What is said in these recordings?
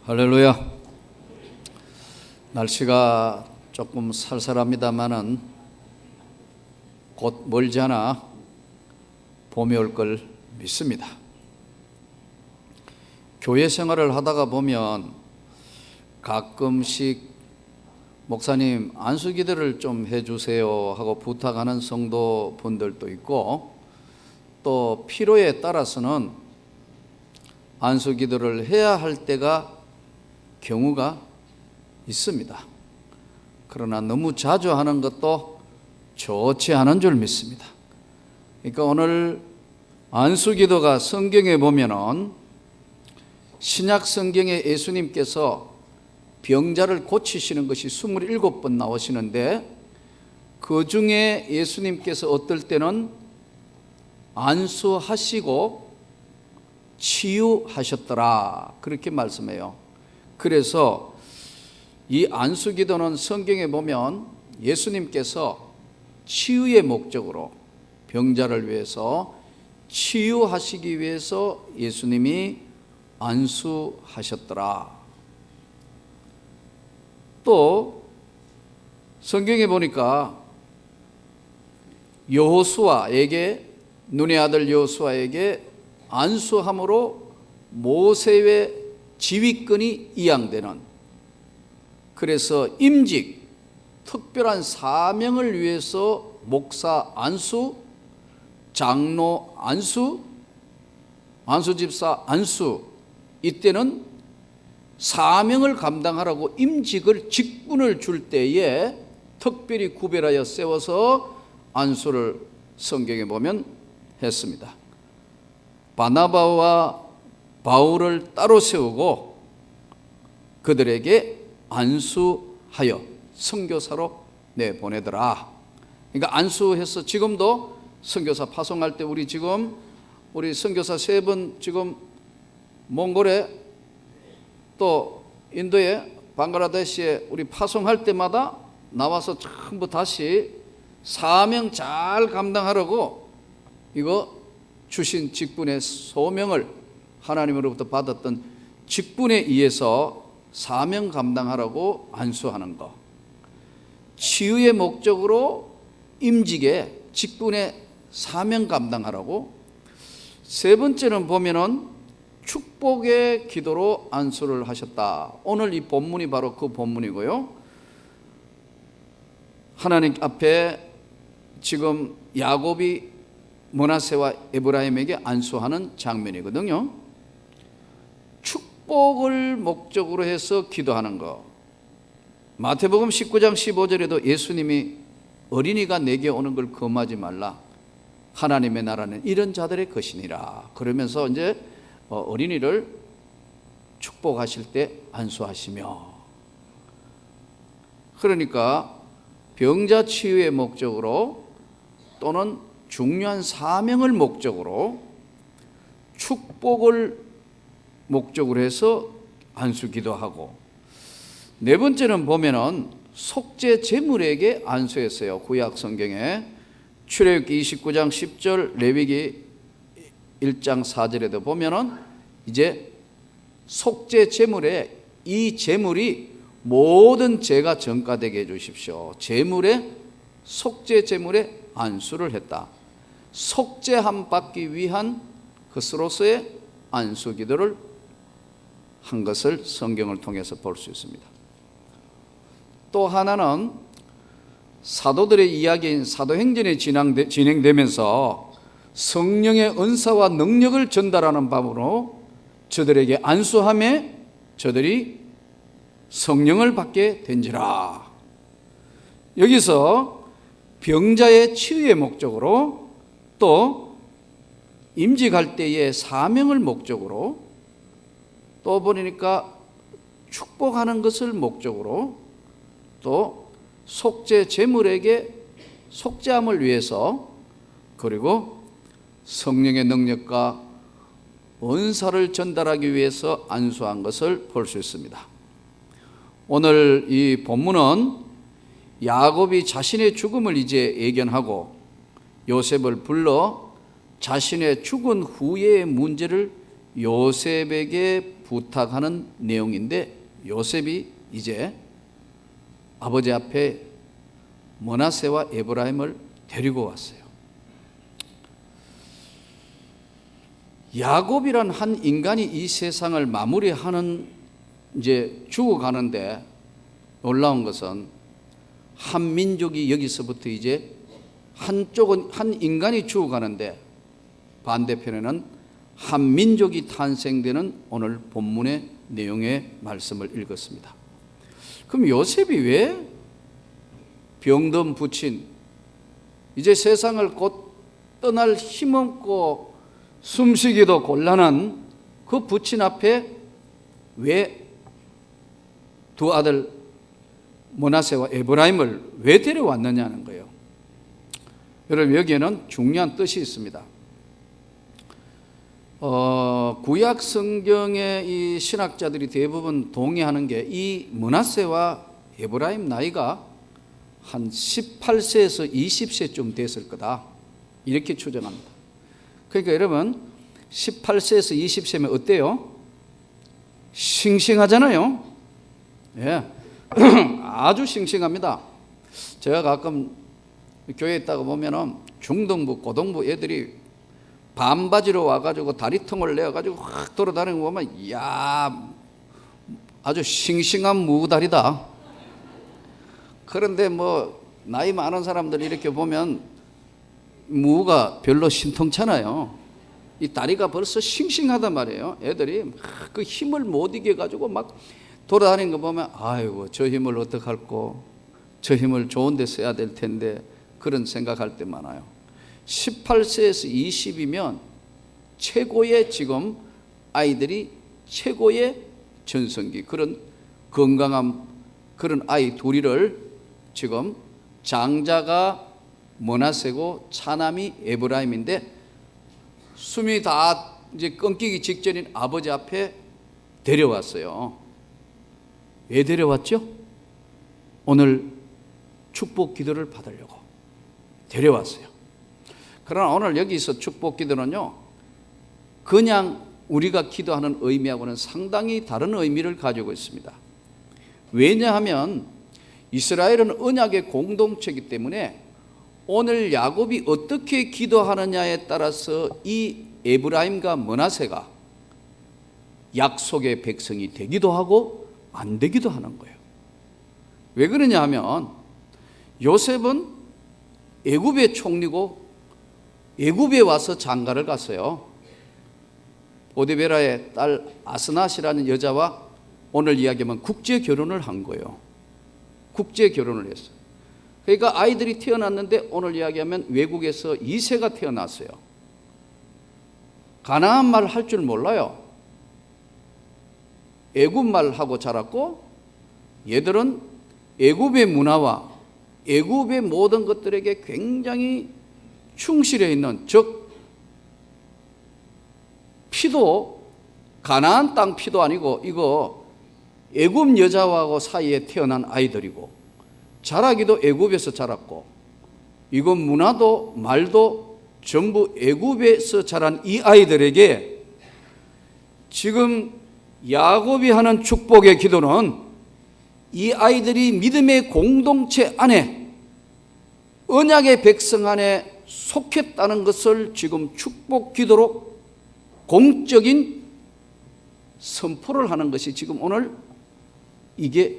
할렐루야. 날씨가 조금 쌀쌀합니다만은 곧 멀지 않아 봄이 올 걸 믿습니다. 교회 생활을 하다가 보면 가끔씩 목사님 안수기도를 좀 해주세요 하고 부탁하는 성도분들도 있고, 또 필요에 따라서는 안수기도를 해야 할 때가 경우가 있습니다. 그러나 너무 자주 하는 것도 좋지 않은 줄 믿습니다. 그러니까 오늘 안수기도가 성경에 보면은 신약 성경에 예수님께서 병자를 고치시는 것이 27번 나오시는데, 그 중에 예수님께서 어떨 때는 안수하시고 치유하셨더라 그렇게 말씀해요. 그래서 이 안수기도는 성경에 보면 예수님께서 치유의 목적으로 병자를 위해서 치유하시기 위해서 예수님이 안수하셨더라. 또 성경에 보니까 여호수아에게, 눈의 아들 여호수아에게 안수함으로 모세의 지휘권이 이양되는, 그래서 임직, 특별한 사명을 위해서 목사 안수, 장로 안수, 안수집사 안수, 이때는 사명을 감당하라고 임직을, 직분을 줄 때에 특별히 구별하여 세워서 안수를 성경에 보면 했습니다. 바나바와 바울을 따로 세우고 그들에게 안수하여 선교사로 내보내더라. 그러니까 안수해서 지금도 선교사 파송할 때 우리 선교사 3분 지금 몽골에 또 인도에 방글라데시에 우리 파송할 때마다 나와서 전부 다시 사명 잘 감당하라고 이거 주신 직분의 소명을, 하나님으로부터 받았던 직분에 의해서 사명 감당하라고 안수하는 것, 치유의 목적으로 임직의 직분의 사명 감당하라고. 세 번째는 보면은 축복의 기도로 안수를 하셨다. 오늘 이 본문이 바로 그 본문이고요. 하나님 앞에 지금 야곱이 므낫세와 에브라임에게 안수하는 장면이거든요. 축복을 목적으로 해서 기도하는 것. 마태복음 19장 15절에도 예수님이 어린이가 내게 오는 걸 금하지 말라. 하나님의 나라는 이런 자들의 것이니라. 그러면서 이제 어린이를 축복하실 때 안수하시며, 그러니까 병자 치유의 목적으로 또는 중요한 사명을 목적으로 축복을 목적으로 해서 안수 기도하고, 네 번째는 보면은 속죄 제물에게 안수했어요. 구약 성경에 출애굽기 29장 10절, 레위기 1장 4절에도 보면은 이제 속죄 제물에 이 제물이 모든 죄가 전가되게 해 주십시오. 제물에, 속죄 제물에 안수를 했다. 속죄함 받기 위한 것으로서의 안수 기도를 한 것을 성경을 통해서 볼 수 있습니다. 또 하나는 사도들의 이야기인 사도행전이 진행되면서 성령의 은사와 능력을 전달하는 밤으로 저들에게 안수하며 저들이 성령을 받게 된지라. 여기서 병자의 치유의 목적으로, 또 임직할 때의 사명을 목적으로, 또 보니까 축복하는 것을 목적으로, 또 속죄 제물에게 속죄함을 위해서, 그리고 성령의 능력과 은사를 전달하기 위해서 안수한 것을 볼 수 있습니다. 오늘 이 본문은 야곱이 자신의 죽음을 이제 예견하고 요셉을 불러 자신의 죽은 후의 문제를 요셉에게 부탁하는 내용인데 요셉이 이제 아버지 앞에 므낫세와 에브라임을 데리고 왔어요. 야곱이란 한 인간이 이 세상을 마무리하는 이제 죽어가는데 놀라운 것은 한 민족이 여기서부터 이제 한쪽은 한 인간이 죽어가는데 반대편에는 한 민족이 탄생되는 오늘 본문의 내용의 말씀을 읽었습니다. 그럼 요셉이 왜 병든 부친 이제 세상을 곧 떠날 힘없고 숨쉬기도 곤란한 그 부친 앞에 왜 두 아들 므낫세와 에브라임을 왜 데려왔느냐는 거예요. 여러분 여기에는 중요한 뜻이 있습니다. 구약 성경의 이 신학자들이 대부분 동의하는 게 이 므낫세와 에브라임 나이가 한 18세에서 20세쯤 됐을 거다 이렇게 추정합니다. 그러니까 여러분 18세에서 20세면 어때요? 싱싱하잖아요. 예, 아주 싱싱합니다. 제가 가끔 교회에 있다가 보면은 중등부, 고등부 애들이 반바지로 와가지고 다리통을 내어가지고 확 돌아다니는 거 보면 이야 아주 싱싱한 무다리다. 그런데 뭐 나이 많은 사람들이 이렇게 보면 무가 별로 신통찮아요. 이 다리가 벌써 싱싱하단 말이에요. 애들이 막 그 힘을 못 이겨가지고 막 돌아다니는 거 보면 아이고 저 힘을 어떡할꼬, 저 힘을 좋은 데 써야 될 텐데 그런 생각할 때 많아요. 18세에서 20이면 최고의 지금 아이들이 최고의 전성기, 그런 건강한 그런 아이 둘이를 지금 장자가 므낫세고 차남이 에브라임인데 숨이 다 이제 끊기기 직전인 아버지 앞에 데려왔어요. 왜 데려왔죠? 오늘 축복 기도를 받으려고 데려왔어요. 그러나 오늘 여기서 축복 기도는요, 그냥 우리가 기도하는 의미하고는 상당히 다른 의미를 가지고 있습니다. 왜냐하면 이스라엘은 언약의 공동체이기 때문에 오늘 야곱이 어떻게 기도하느냐에 따라서 이 에브라임과 므낫세가 약속의 백성이 되기도 하고 안 되기도 하는 거예요. 왜 그러냐 하면 요셉은 애굽의 총리고 애굽에 와서 장가를 갔어요. 보디베라의 딸 아스낫이라는 여자와 오늘 이야기하면 국제 결혼을 한 거예요. 국제 결혼을 했어요. 그러니까 아이들이 태어났는데 오늘 이야기하면 외국에서 2세가 태어났어요. 가나안 말 할 줄 몰라요. 애굽 말하고 자랐고 얘들은 애굽의 문화와 애굽의 모든 것들에게 굉장히 충실해 있는, 즉 피도 가나안 땅 피도 아니고 이거 애굽 여자하고 사이에 태어난 아이들이고 자라기도 애굽에서 자랐고 이건 문화도 말도 전부 애굽에서 자란 이 아이들에게 지금 야곱이 하는 축복의 기도는 이 아이들이 믿음의 공동체 안에 언약의 백성 안에 속했다는 것을 지금 축복 기도로 공적인 선포를 하는 것이 지금 오늘 이게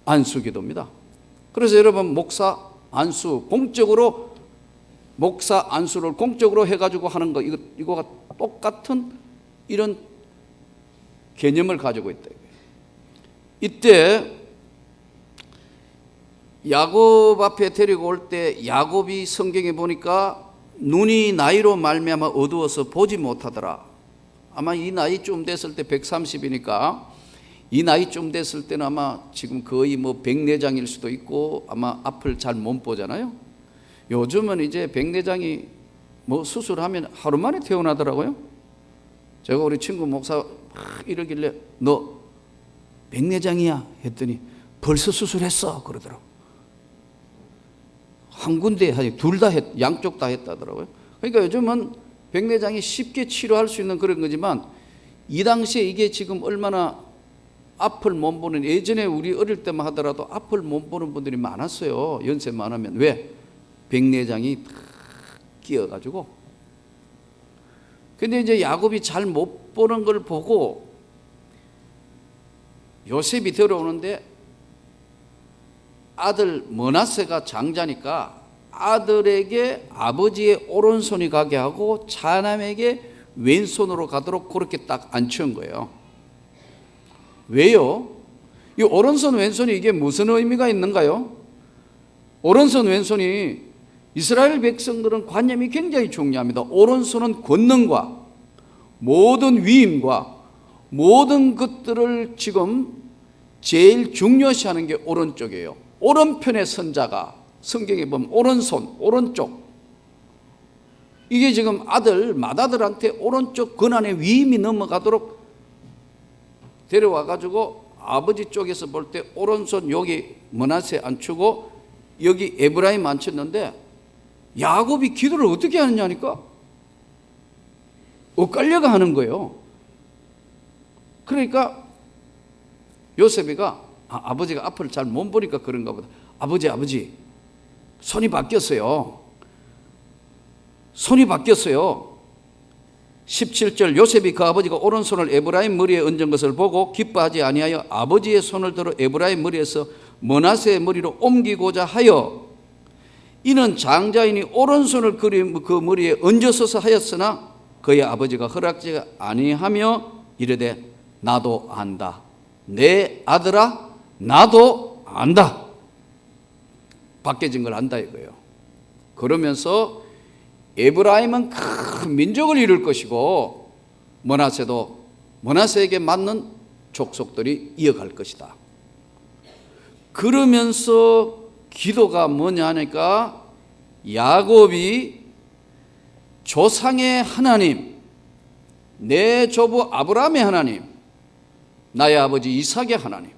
안수 기도입니다. 그래서 여러분 목사 안수 공적으로 목사 안수를 공적으로 해가지고 하는 거 이거가 똑같은 이런 개념을 가지고 있다. 이때 야곱 앞에 데리고 올 때 야곱이 성경에 보니까 눈이 나이로 말미암아 어두워서 보지 못하더라. 아마 이 나이쯤 됐을 때 130이니까 이 나이쯤 됐을 때는 아마 지금 거의 뭐 백내장일 수도 있고 아마 앞을 잘 못 보잖아요. 요즘은 이제 백내장이 뭐 수술하면 하루 만에 퇴원하더라고요. 제가 우리 친구 목사 막 이러길래 너 백내장이야 했더니 벌써 수술했어 그러더라고. 한 군데 둘 다 양쪽 다 했다더라고요. 그러니까 요즘은 백내장이 쉽게 치료할 수 있는 그런 거지만 이 당시에 이게 지금 얼마나 앞을 못 보는, 예전에 우리 어릴 때만 하더라도 앞을 못 보는 분들이 많았어요. 연세 많으면. 왜? 백내장이 다 끼어가지고. 근데 이제 야곱이 잘 못 보는 걸 보고 요셉이 들어오는데 아들 므낫세가 장자니까 아들에게 아버지의 오른손이 가게 하고 차남에게 왼손으로 가도록 그렇게 딱 앉혀온 거예요. 왜요? 이 오른손 왼손이 이게 무슨 의미가 있는가요? 오른손 왼손이 이스라엘 백성들은 관념이 굉장히 중요합니다. 오른손은 권능과 모든 위임과 모든 것들을 지금 제일 중요시하는 게 오른쪽이에요. 오른편의 선자가 성경에 보면 오른손, 오른쪽. 이게 지금 맏아들한테 오른쪽 권한의 위임이 넘어가도록 데려와가지고 아버지 쪽에서 볼 때 오른손 여기 므낫세 앉히고 여기 에브라임 앉혔는데 야곱이 기도를 어떻게 하느냐니까 엇갈려가 하는 거예요. 그러니까 요셉이가 아버지가 앞을 잘 못 보니까 그런가 보다. 아버지 손이 바뀌었어요. 손이 바뀌었어요. 17절 요셉이 그 아버지가 오른손을 에브라임 머리에 얹은 것을 보고 기뻐하지 아니하여 아버지의 손을 들어 에브라임 머리에서 므낫세의 머리로 옮기고자 하여 이는 장자인이 오른손을 그 머리에 얹어서서 하였으나 그의 아버지가 허락지 아니하며 이르되 나도 안다. 내 아들아 나도 안다. 바뀌어진 걸 안다 이거예요. 그러면서 에브라임은 큰 민족을 이룰 것이고 므낫세도 므낫세에게 맞는 족속들이 이어갈 것이다. 그러면서 기도가 뭐냐 하니까 야곱이 조상의 하나님, 내 조부 아브라함의 하나님, 나의 아버지 이삭의 하나님,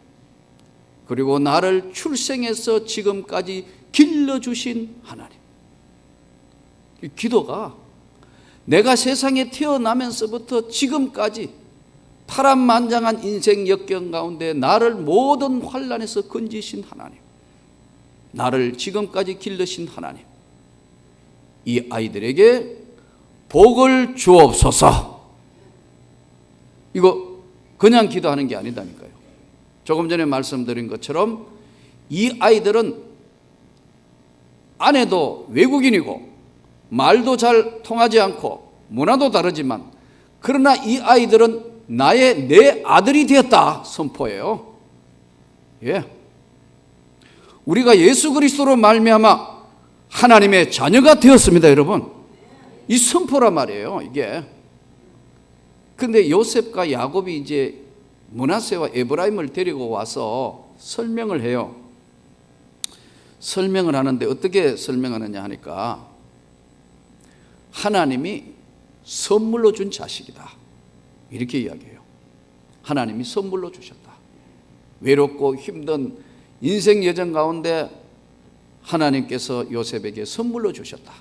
그리고 나를 출생해서 지금까지 길러주신 하나님. 이 기도가 내가 세상에 태어나면서부터 지금까지 파란만장한 인생 역경 가운데 나를 모든 환난에서 건지신 하나님, 나를 지금까지 길러신 하나님, 이 아이들에게 복을 주옵소서. 이거 그냥 기도하는 게 아니다니까요. 조금 전에 말씀드린 것처럼 이 아이들은 아내도 외국인이고 말도 잘 통하지 않고 문화도 다르지만 그러나 이 아이들은 내 아들이 되었다 선포해요. 예. 우리가 예수 그리스도로 말미암아 하나님의 자녀가 되었습니다, 여러분. 이 선포란 말이에요, 이게. 근데 요셉과 야곱이 이제 므낫세와 에브라임을 데리고 와서 설명을 해요. 설명을 하는데 어떻게 설명하느냐 하니까 하나님이 선물로 준 자식이다, 이렇게 이야기해요. 하나님이 선물로 주셨다. 외롭고 힘든 인생 여정 가운데 하나님께서 요셉에게 선물로 주셨다.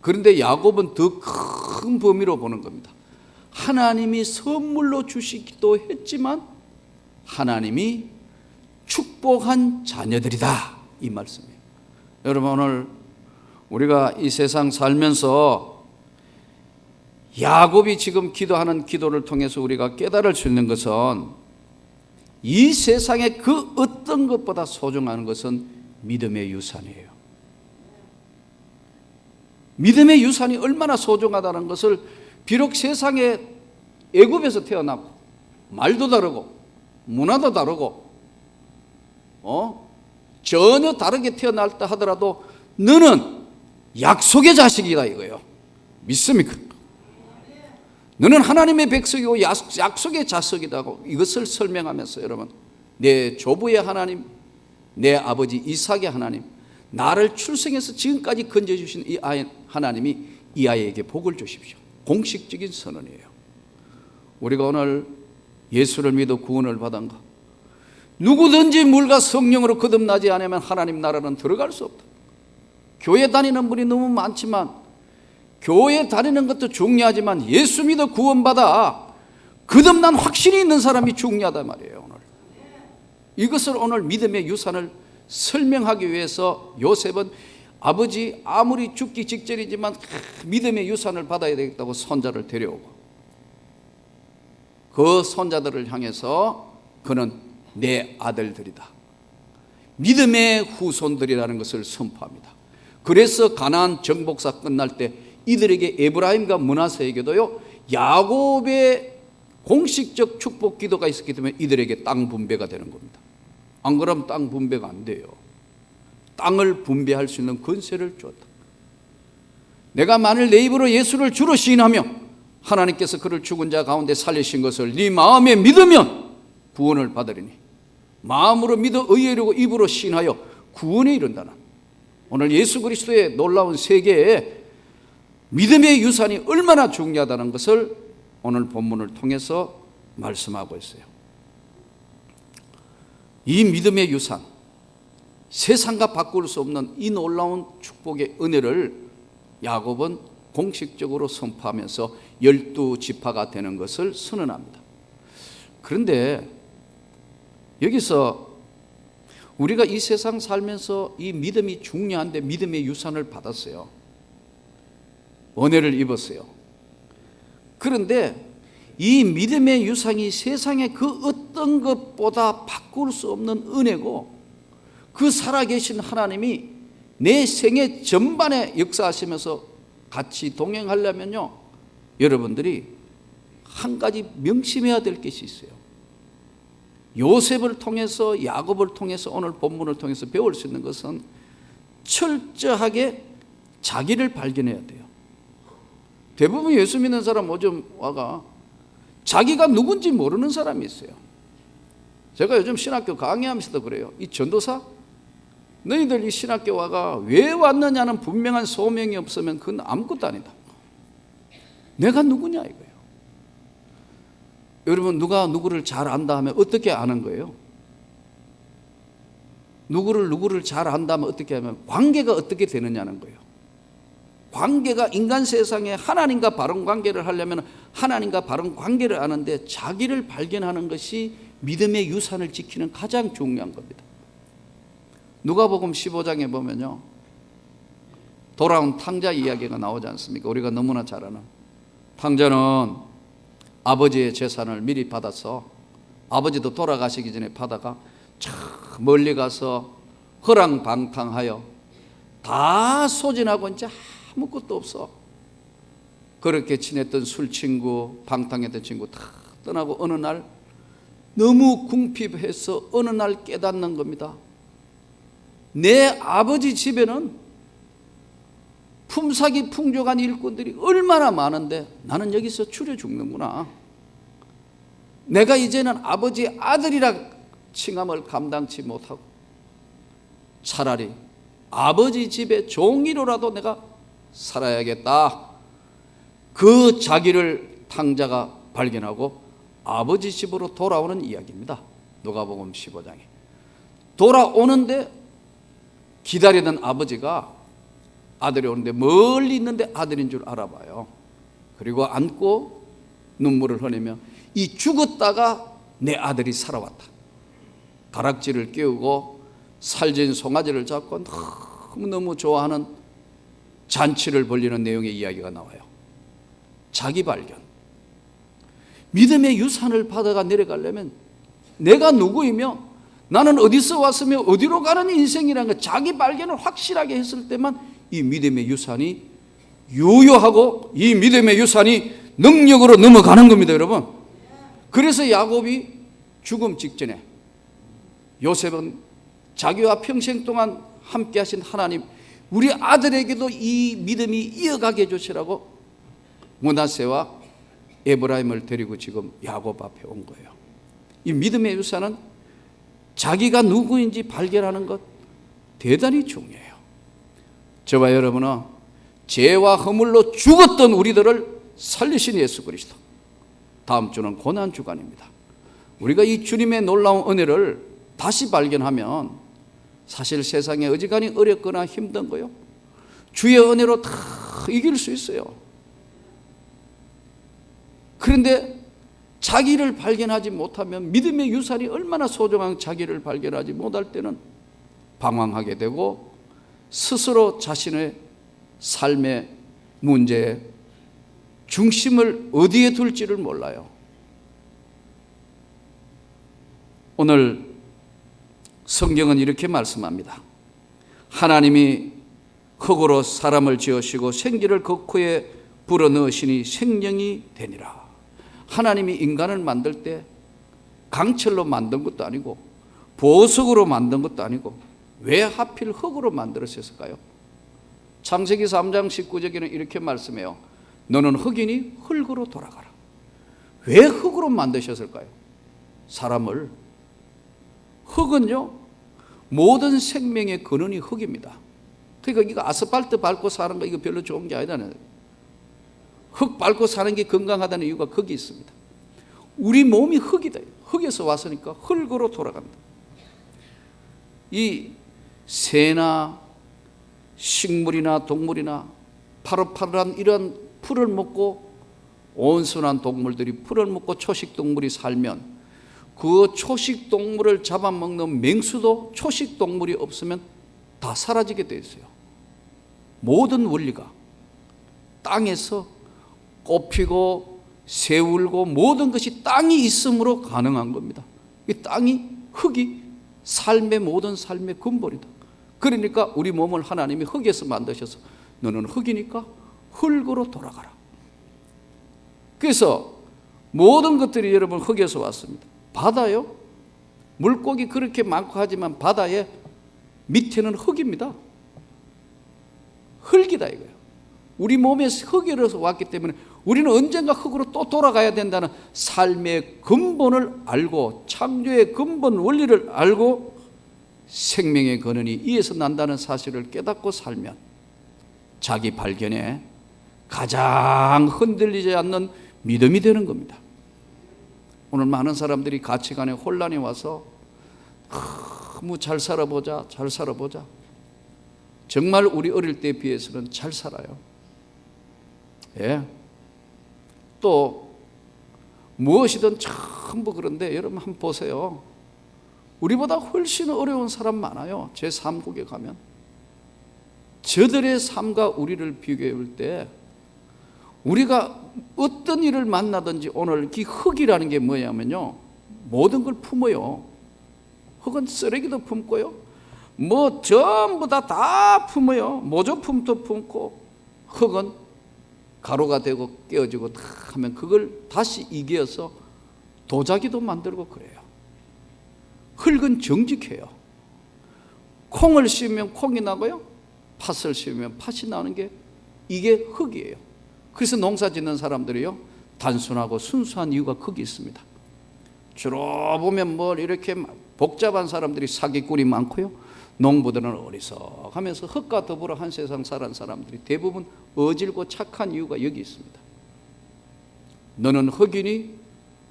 그런데 야곱은 더 큰 범위로 보는 겁니다. 하나님이 선물로 주시기도 했지만 하나님이 축복한 자녀들이다, 이 말씀이에요. 여러분, 오늘 우리가 이 세상 살면서 야곱이 지금 기도하는 기도를 통해서 우리가 깨달을 수 있는 것은 이 세상의 그 어떤 것보다 소중한 것은 믿음의 유산이에요. 믿음의 유산이 얼마나 소중하다는 것을 비록 세상에 애굽에서 태어나고 말도 다르고 문화도 다르고 전혀 다르게 태어났다 하더라도 너는 약속의 자식이다 이거예요. 믿습니까? 너는 하나님의 백성이고 약속의 자식이다고 이것을 설명하면서 여러분, 내 조부의 하나님, 내 아버지 이삭의 하나님, 나를 출생해서 지금까지 건져주신 이 아이 하나님이 이 아이에게 복을 주십시오. 공식적인 선언이에요. 우리가 오늘 예수를 믿어 구원을 받은 것, 누구든지 물과 성령으로 거듭나지 않으면 하나님 나라는 들어갈 수 없다. 교회 다니는 분이 너무 많지만 교회 다니는 것도 중요하지만 예수 믿어 구원받아 거듭난 확신이 있는 사람이 중요하단 말이에요. 오늘 이것을 오늘 믿음의 유산을 설명하기 위해서 요셉은 아버지 아무리 죽기 직전이지만 믿음의 유산을 받아야 되겠다고 손자를 데려오고 그 손자들을 향해서 그는 내 아들들이다, 믿음의 후손들이라는 것을 선포합니다. 그래서 가나안 정복사 끝날 때 이들에게 에브라임과 므낫세에게도요 야곱의 공식적 축복 기도가 있었기 때문에 이들에게 땅 분배가 되는 겁니다. 안 그러면 땅 분배가 안 돼요. 땅을 분배할 수 있는 권세를 주었다. 내가 만일 내 입으로 예수를 주로 시인하며 하나님께서 그를 죽은 자 가운데 살리신 것을 네 마음에 믿으면 구원을 받으리니 마음으로 믿어 의에 이르고 입으로 시인하여 구원에 이른다는 오늘 예수 그리스도의 놀라운 세계에 믿음의 유산이 얼마나 중요하다는 것을 오늘 본문을 통해서 말씀하고 있어요. 이 믿음의 유산, 세상과 바꿀 수 없는 이 놀라운 축복의 은혜를 야곱은 공식적으로 선포하면서 12지파가 되는 것을 선언합니다. 그런데 여기서 우리가 이 세상 살면서 이 믿음이 중요한데 믿음의 유산을 받았어요. 은혜를 입었어요. 그런데 이 믿음의 유산이 세상의 그 어떤 것보다 바꿀 수 없는 은혜고 그 살아계신 하나님이 내 생애 전반에 역사하시면서 같이 동행하려면요 여러분들이 한 가지 명심해야 될 것이 있어요. 요셉을 통해서 야곱을 통해서 오늘 본문을 통해서 배울 수 있는 것은 철저하게 자기를 발견해야 돼요. 대부분 예수 믿는 사람 요즘 와가 자기가 누군지 모르는 사람이 있어요. 제가 요즘 신학교 강의하면서도 그래요. 이 전도사 너희들 이 신학교 와가 왜 왔느냐는 분명한 소명이 없으면 그건 아무것도 아니다. 내가 누구냐 이거예요. 여러분 누가 누구를 잘 안다 하면 어떻게 아는 거예요? 누구를 잘 안다 하면 어떻게 하면 관계가 어떻게 되느냐는 거예요. 관계가 인간 세상에 하나님과 바른 관계를 하려면 하나님과 바른 관계를 아는데 자기를 발견하는 것이 믿음의 유산을 지키는 가장 중요한 겁니다. 누가복음 15장에 보면요 돌아온 탕자 이야기가 나오지 않습니까? 우리가 너무나 잘 아는 탕자는 아버지의 재산을 미리 받아서 아버지도 돌아가시기 전에 받아가 저 멀리 가서 허랑방탕하여 다 소진하고 이제 아무것도 없어. 그렇게 지냈던 술친구, 방탕했던 친구 다 떠나고 어느 날 너무 궁핍해서 어느 날 깨닫는 겁니다. 내 아버지 집에는 품삯이 풍족한 일꾼들이 얼마나 많은데 나는 여기서 추려 죽는구나. 내가 이제는 아버지 아들이라 칭함을 감당치 못하고 차라리 아버지 집에 종이로라도 내가 살아야겠다. 그 자기를 탕자가 발견하고 아버지 집으로 돌아오는 이야기입니다. 누가복음 15장에 돌아오는데 기다리던 아버지가 아들이 오는데 멀리 있는데 아들인 줄 알아봐요. 그리고 안고 눈물을 흘리며 이 죽었다가 내 아들이 살아왔다. 다락질을 깨우고 살진 송아지를 잡고 너무너무 좋아하는 잔치를 벌리는 내용의 이야기가 나와요. 자기 발견. 믿음의 유산을 받아가 내려가려면 내가 누구이며 나는 어디서 왔으며 어디로 가는 인생이라는 것 자기 발견을 확실하게 했을 때만 이 믿음의 유산이 유효하고 이 믿음의 유산이 능력으로 넘어가는 겁니다, 여러분. 그래서 야곱이 죽음 직전에 요셉은 자기와 평생 동안 함께 하신 하나님 우리 아들에게도 이 믿음이 이어가게 해주시라고 므낫세와 에브라임을 데리고 지금 야곱 앞에 온 거예요. 이 믿음의 유산은 자기가 누구인지 발견하는 것 대단히 중요해요. 저와 여러분은 죄와 허물로 죽었던 우리들을 살리신 예수 그리스도. 다음 주는 고난 주간입니다. 우리가 이 주님의 놀라운 은혜를 다시 발견하면 사실 세상에 어지간히 어렵거나 힘든 거요 주의 은혜로 다 이길 수 있어요. 그런데 자기를 발견하지 못하면, 믿음의 유산이 얼마나 소중한 자기를 발견하지 못할 때는 방황하게 되고 스스로 자신의 삶의 문제에 중심을 어디에 둘지를 몰라요. 오늘 성경은 이렇게 말씀합니다. 하나님이 흙으로 사람을 지으시고 생기를 그 코에 불어넣으시니 생명이 되니라. 하나님이 인간을 만들 때 강철로 만든 것도 아니고 보석으로 만든 것도 아니고 왜 하필 흙으로 만들었을까요? 창세기 3장 19절에는 이렇게 말씀해요. 너는 흙이니 흙으로 돌아가라. 왜 흙으로 만드셨을까요? 사람을. 흙은요, 모든 생명의 근원이 흙입니다. 그러니까 이거 아스팔트 밟고 사는 거 이거 별로 좋은 게 아니다는, 흙 밟고 사는 게 건강하다는 이유가 거기 있습니다. 우리 몸이 흙이다. 흙에서 왔으니까 흙으로 돌아간다. 이 새나 식물이나 동물이나 파릇파릇한 이런 풀을 먹고, 온순한 동물들이 풀을 먹고 초식동물이 살면 그 초식동물을 잡아먹는 맹수도 초식동물이 없으면 다 사라지게 되어 있어요. 모든 원리가 땅에서 꽃피고 새울고 모든 것이 땅이 있으므로 가능한 겁니다. 이 땅이, 흙이 삶의 모든 삶의 근본이다. 그러니까 우리 몸을 하나님이 흙에서 만드셔서 너는 흙이니까 흙으로 돌아가라. 그래서 모든 것들이 여러분 흙에서 왔습니다. 바다요, 물고기 그렇게 많고 하지만 바다의 밑에는 흙입니다. 흙이다 이거예요. 우리 몸에서 흙에서 왔기 때문에 우리는 언젠가 흙으로 또 돌아가야 된다는 삶의 근본을 알고, 창조의 근본 원리를 알고 생명의 근원이 이에서 난다는 사실을 깨닫고 살면 자기 발견에 가장 흔들리지 않는 믿음이 되는 겁니다. 오늘 많은 사람들이 가치관에 혼란이 와서 너무 잘 살아보자, 잘 살아보자. 정말 우리 어릴 때에 비해서는 잘 살아요. 예. 또 무엇이든 전부 그런데 여러분 한번 보세요. 우리보다 훨씬 어려운 사람 많아요. 제3국에 가면. 저들의 삶과 우리를 비교해 볼 때 우리가 어떤 일을 만나든지 오늘 이 흙이라는 게 뭐냐면요, 모든 걸 품어요. 흙은 쓰레기도 품고요, 뭐 전부 다 품어요. 모조품도 품고, 흙은 가루가 되고 깨어지고 다 하면 그걸 다시 이겨서 도자기도 만들고 그래요. 흙은 정직해요. 콩을 심으면 콩이 나고요, 팥을 심으면 팥이 나는 게 이게 흙이에요. 그래서 농사 짓는 사람들이요, 단순하고 순수한 이유가 거기 있습니다. 주로 보면 뭘 이렇게 복잡한 사람들이 사기꾼이 많고요, 농부들은 어리석하면서 흙과 더불어 한 세상 살은 사람들이 대부분 어질고 착한 이유가 여기 있습니다. 너는 흙이니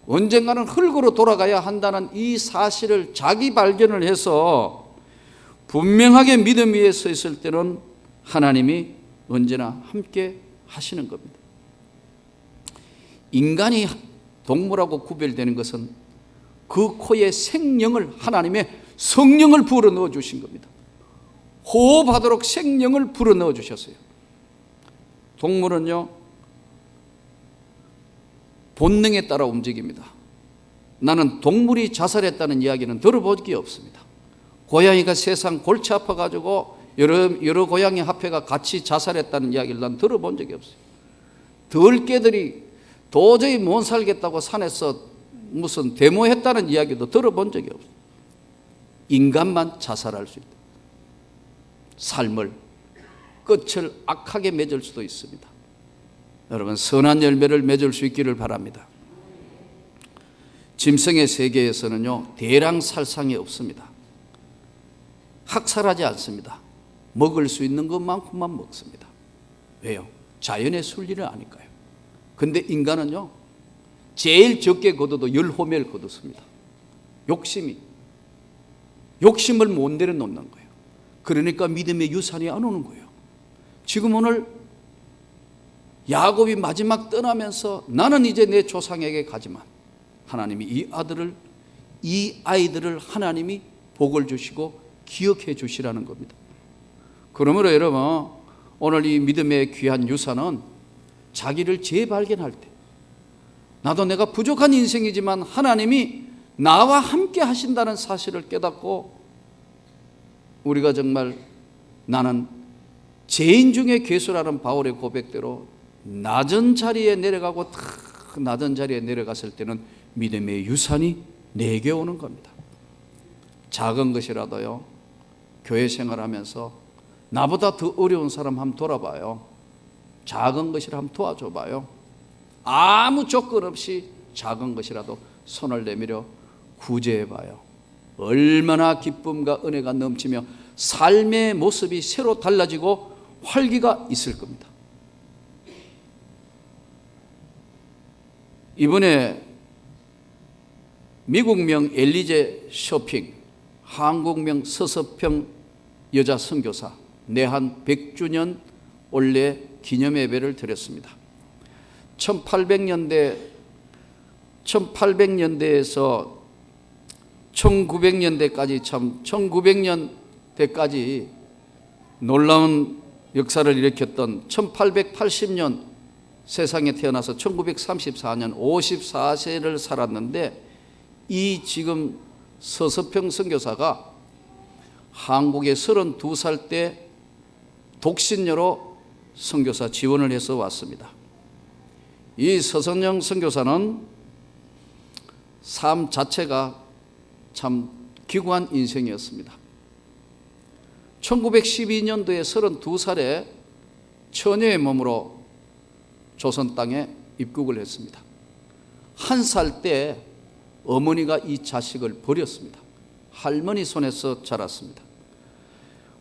언젠가는 흙으로 돌아가야 한다는 이 사실을 자기 발견을 해서 분명하게 믿음 위에 서 있을 때는 하나님이 언제나 함께 하시는 겁니다. 인간이 동물하고 구별되는 것은 그 코에 생명을, 하나님의 성령을 불어넣어 주신 겁니다. 호흡하도록 생명을 불어넣어 주셨어요. 동물은요, 본능에 따라 움직입니다. 나는 동물이 자살했다는 이야기는 들어본 게 없습니다. 고양이가 세상 골치 아파가지고 여러 고양이 합회가 같이 자살했다는 이야기를 난 들어본 적이 없어요. 들개들이 도저히 못 살겠다고 산에서 무슨 데모했다는 이야기도 들어본 적이 없어요. 인간만 자살할 수 있다. 삶을 끝을 악하게 맺을 수도 있습니다. 여러분, 선한 열매를 맺을 수 있기를 바랍니다. 짐승의 세계에서는요, 대량살상이 없습니다. 학살하지 않습니다. 먹을 수 있는 것만큼만 먹습니다. 왜요? 자연의 순리를 아니까요. 근데 인간은요, 제일 적게 거둬도 10호멜 거뒀습니다. 욕심을 못 내려놓는 거예요. 그러니까 믿음의 유산이 안 오는 거예요. 지금 오늘 야곱이 마지막 떠나면서 나는 이제 내 조상에게 가지만 하나님이 이 아이들을 하나님이 복을 주시고 기억해 주시라는 겁니다. 그러므로 여러분, 오늘 이 믿음의 귀한 유산은 자기를 재발견할 때, 나도 내가 부족한 인생이지만 하나님이 나와 함께 하신다는 사실을 깨닫고, 우리가 정말 나는 죄인 중에 괴수라는 바울의 고백대로 낮은 자리에 내려가고 탁 낮은 자리에 내려갔을 때는 믿음의 유산이 내게 오는 겁니다. 작은 것이라도요, 교회 생활하면서 나보다 더 어려운 사람 한번 돌아봐요. 작은 것이라 한번 도와줘봐요. 아무 조건 없이 작은 것이라도 손을 내밀어 구제해봐요. 얼마나 기쁨과 은혜가 넘치며 삶의 모습이 새로 달라지고 활기가 있을 겁니다. 이번에 미국명 엘리제 쇼핑, 한국명 서서평 여자 선교사 내한 100주년 올레 기념예배를 드렸습니다. 1800년대에서 1900년대까지 참 1900년대까지 놀라운 역사를 일으켰던 1880년 세상에 태어나서 1934년 54세를 살았는데, 이 지금 서서평 선교사가 한국에 32살 때 독신녀로 선교사 지원을 해서 왔습니다. 이 서선영 선교사는 삶 자체가 참 기구한 인생이었습니다. 1912년도에 32살에 처녀의 몸으로 조선 땅에 입국을 했습니다. 1살 때 어머니가 이 자식을 버렸습니다. 할머니 손에서 자랐습니다.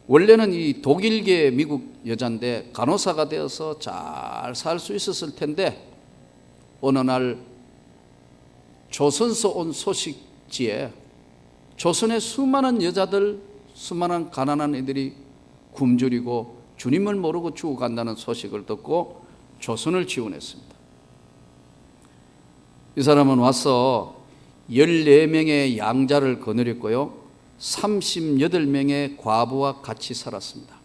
원래는 이 독일계 미국 여자인데 간호사가 되어서 잘 살 수 있었을 텐데, 어느 날 조선서 온 소식지에 조선의 수많은 여자들, 수많은 가난한 애들이 굶주리고 주님을 모르고 죽어간다는 소식을 듣고 조선을 지원했습니다. 이 사람은 와서 14명의 양자를 거느렸고요, 38명의 과부와 같이 살았습니다.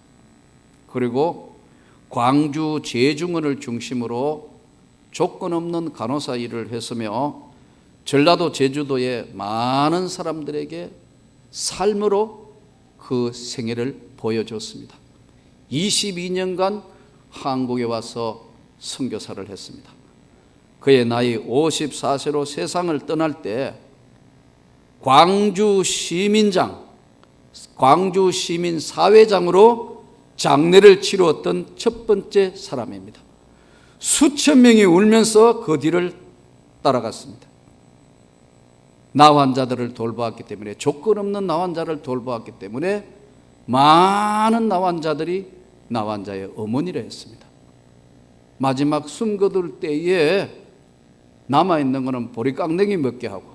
그리고 광주 제중원을 중심으로 조건 없는 간호사 일을 했으며, 전라도 제주도의 많은 사람들에게 삶으로 그 생애를 보여줬습니다. 22년간 한국에 와서 선교사를 했습니다. 그의 나이 54세로 세상을 떠날 때 광주 시민 사회장으로 장례를 치루었던 첫 번째 사람입니다. 수천 명이 울면서 그 뒤를 따라갔습니다. 나환자들을 돌보았기 때문에, 조건 없는 나환자를 돌보았기 때문에 많은 나환자들이 나환자의 어머니라 했습니다. 마지막 숨 거둘 때에 남아있는 것은 보리깡냉이 몇 개 하고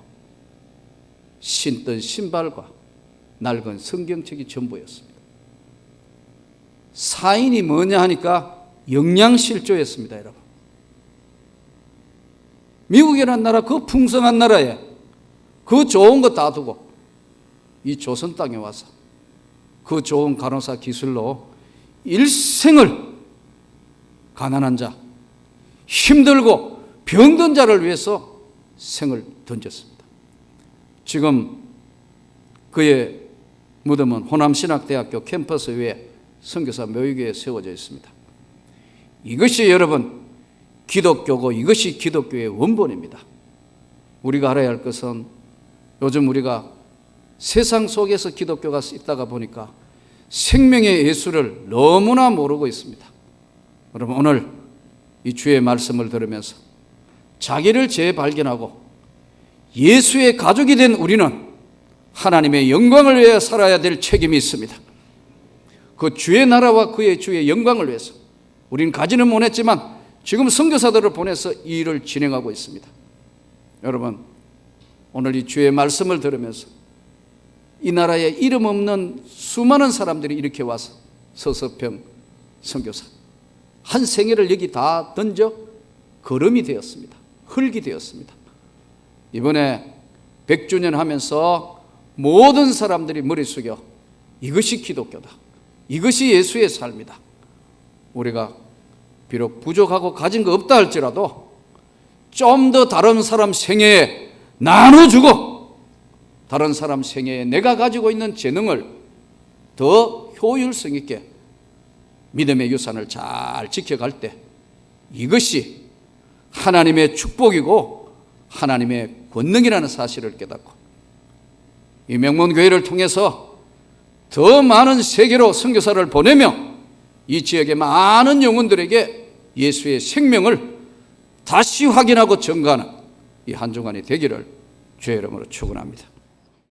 신던 신발과 낡은 성경책이 전부였습니다. 사인이 뭐냐 하니까 영양실조였습니다. 여러분, 미국이라는 나라, 그 풍성한 나라에 그 좋은 거 다 두고 이 조선 땅에 와서 그 좋은 간호사 기술로 일생을 가난한 자, 힘들고 병든 자를 위해서 생을 던졌습니다. 지금 그의 무덤은 호남신학대학교 캠퍼스 위에 선교사 묘역에 세워져 있습니다. 이것이 여러분 기독교고, 이것이 기독교의 원본입니다. 우리가 알아야 할 것은, 요즘 우리가 세상 속에서 기독교가 있다가 보니까 생명의 예수를 너무나 모르고 있습니다. 여러분, 오늘 이 주의 말씀을 들으면서 자기를 재발견하고 예수의 가족이 된 우리는 하나님의 영광을 위해 살아야 될 책임이 있습니다. 그 주의 나라와 그의 주의 영광을 위해서 우리는 가지는 못했지만 지금 선교사들을 보내서 이 일을 진행하고 있습니다. 여러분, 오늘 이 주의 말씀을 들으면서 이 나라에 이름 없는 수많은 사람들이 이렇게 와서 서서평 선교사 한 생애를 여기 다 던져 거름이 되었습니다. 흙이 되었습니다. 이번에 100주년 하면서 모든 사람들이 머리 숙여 이것이 기독교다, 이것이 예수의 삶이다. 우리가 비록 부족하고 가진 거 없다 할지라도 좀 더 다른 사람 생애에 나눠주고 다른 사람 생애에 내가 가지고 있는 재능을 더 효율성 있게 믿음의 유산을 잘 지켜갈 때 이것이 하나님의 축복이고 하나님의 권능이라는 사실을 깨닫고 이 명문교회를 통해서 더 많은 세계로 선교사를 보내며 이 지역의 많은 영혼들에게 예수의 생명을 다시 확인하고 증거하는 이 한 주간이 되기를 주의 이름으로 축원합니다.